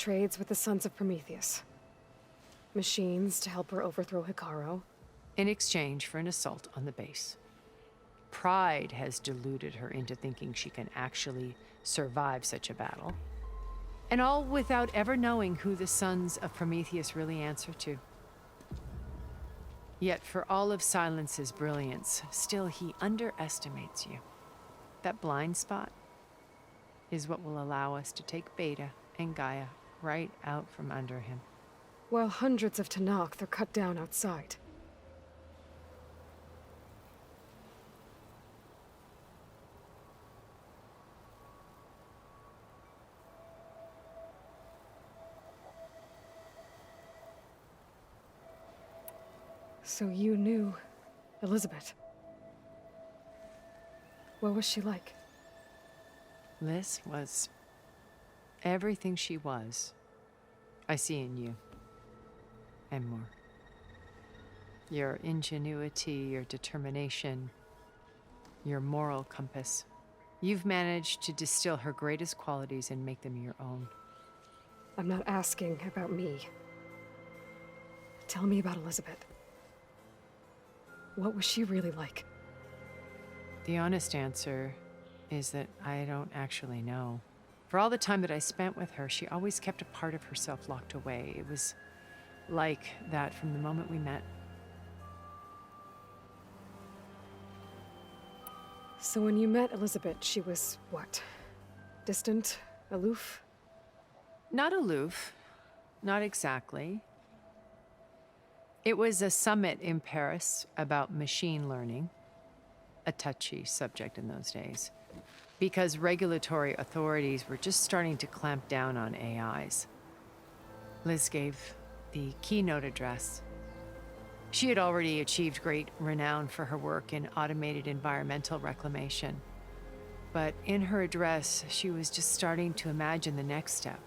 trades with the Sons of Prometheus. Machines to help her overthrow Hekarro. In exchange for an assault on the base. Pride has deluded her into thinking she can actually survive such a battle. And all without ever knowing who the Sons of Prometheus really answer to. Yet for all of Silence's brilliance, still he underestimates you. That blind spot is what will allow us to take Beta and Gaia right out from under him. While hundreds of Tenakth are cut down outside. So you knew Elizabeth. What was she like? Liz was everything she was. I see in you. And more. Your ingenuity, your determination, your moral compass. You've managed to distill her greatest qualities and make them your own. I'm not asking about me. Tell me about Elizabeth. What was she really like? The honest answer is that I don't actually know. For all the time that I spent with her, she always kept a part of herself locked away. It was like that from the moment we met. So when you met Elizabeth, she was what? Distant? Aloof? Not aloof. Not exactly. It was a summit in Paris about machine learning, a touchy subject in those days, because regulatory authorities were just starting to clamp down on AIs. Liz gave the keynote address. She had already achieved great renown for her work in automated environmental reclamation. But in her address, she was just starting to imagine the next step,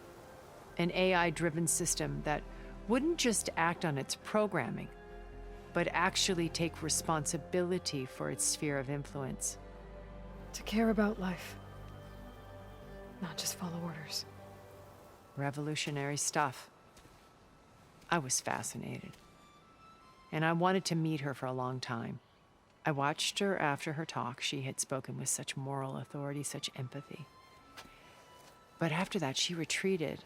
an AI-driven system that wouldn't just act on its programming, but actually take responsibility for its sphere of influence. To care about life. Not just follow orders. Revolutionary stuff. I was fascinated. And I wanted to meet her for a long time. I watched her after her talk. She had spoken with such moral authority, such empathy. But after that, she retreated.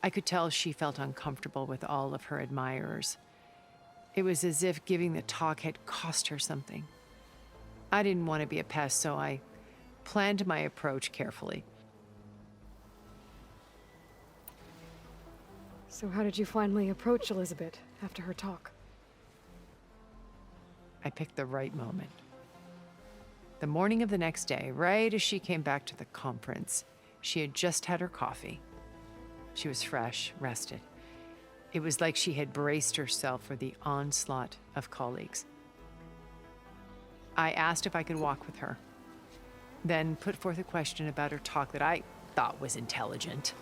I could tell she felt uncomfortable with all of her admirers. It was as if giving the talk had cost her something. I didn't want to be a pest, so I planned my approach carefully. So how did you finally approach Elizabeth after her talk? I picked the right moment. The morning of the next day, right as she came back to the conference, she had just had her coffee. She was fresh, rested. It was like she had braced herself for the onslaught of colleagues. I asked if I could walk with her, then put forth a question about her talk that I thought was intelligent.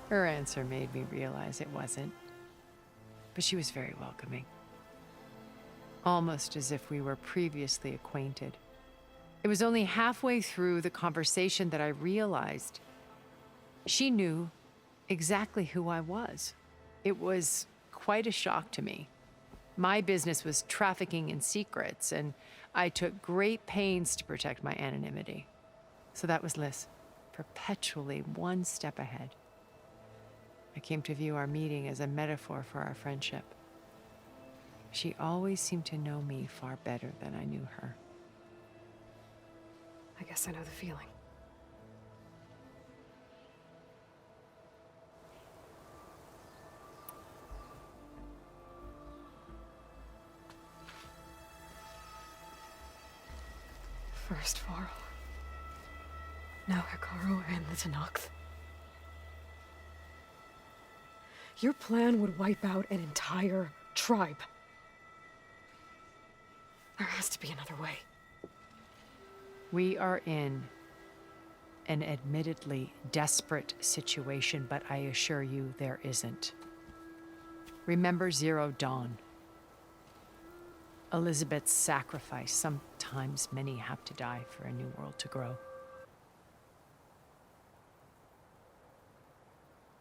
Her answer made me realize it wasn't, but she was very welcoming. Almost as if we were previously acquainted. It was only halfway through the conversation that I realized she knew exactly who I was. It was quite a shock to me. My business was trafficking in secrets, and I took great pains to protect my anonymity. So that was Liz, perpetually one step ahead. I came to view our meeting as a metaphor for our friendship. She always seemed to know me far better than I knew her. I guess I know the feeling. First Varl. Now Hekarro and the Tenakth. Your plan would wipe out an entire tribe. There has to be another way. We are in an admittedly desperate situation, but I assure you there isn't. Remember Zero Dawn. Elizabeth's sacrifice. Sometimes many have to die for a new world to grow.